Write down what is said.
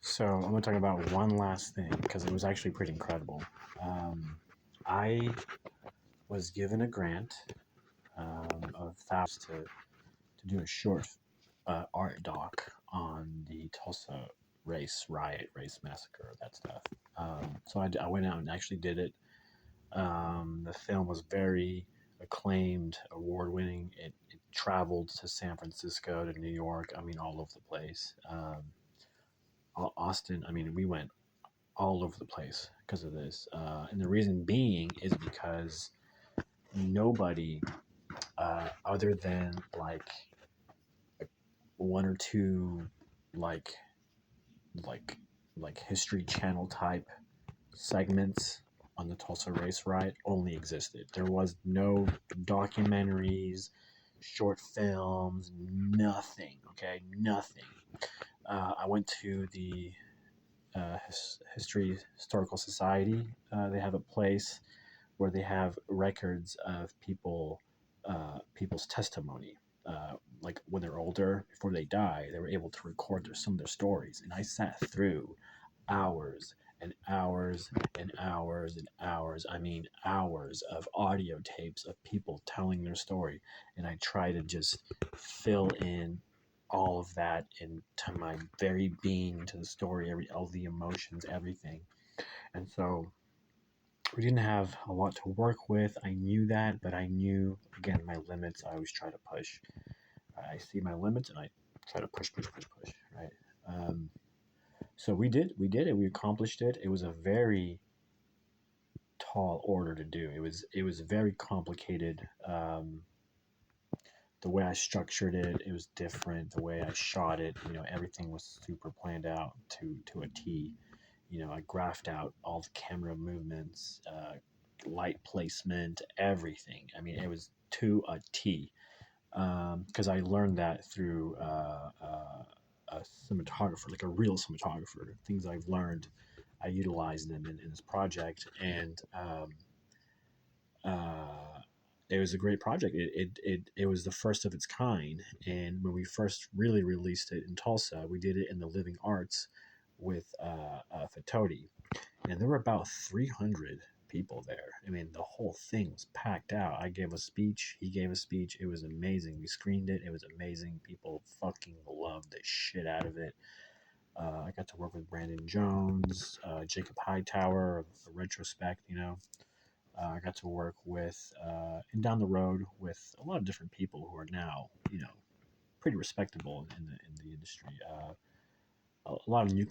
So I'm going to talk about one last thing because it was actually pretty incredible. I was given a grant of thousands to do a short art doc on the Tulsa riot, race massacre, that stuff. So I went out and actually did it. The film was very acclaimed, award-winning. It traveled to San Francisco, to New York. I mean, all over the place. Austin. I mean, we went all over the place because of this. And the reason being is because nobody, other than like one or two, like like History Channel type segments on the Tulsa race riot, only existed. There was no documentaries, short films, nothing. Okay, nothing. I went to the Historical Society. They have a place where they have records of people's testimony. Like when they're older, before they die, they were able to record some of their stories. And I sat through hours and hours and hours and hours. I mean, hours of audio tapes of people telling their story. And I try to just fill in all of that into my very being, to the story, all the emotions, everything. And so we didn't have a lot to work with. I knew that, but I knew, again, my limits. I always try to push. I see my limits and I try to push, right? So we did it. We accomplished it. It was a very tall order to do. It was very complicated. The way I structured it, it was different. The way I shot it, everything was super planned out to a T. I graphed out all the camera movements, light placement, everything. I mean, it was to a T. Because I learned that through a cinematographer, like a real cinematographer. Things I've learned, I utilized them in this project, and it was a great project. It was the first of its kind, and when we first really released it in Tulsa, we did it in the Living Arts with Fatoti, and there were about 300 people there. I mean, the whole thing was packed out. I gave a speech. He gave a speech. It was amazing. We screened it. It was amazing. People fucking loved the shit out of it. I got to work with Brandon Jones, Jacob Hightower of Retrospect, I got to work with, and down the road with a lot of different people who are now, pretty respectable in the industry. A lot of new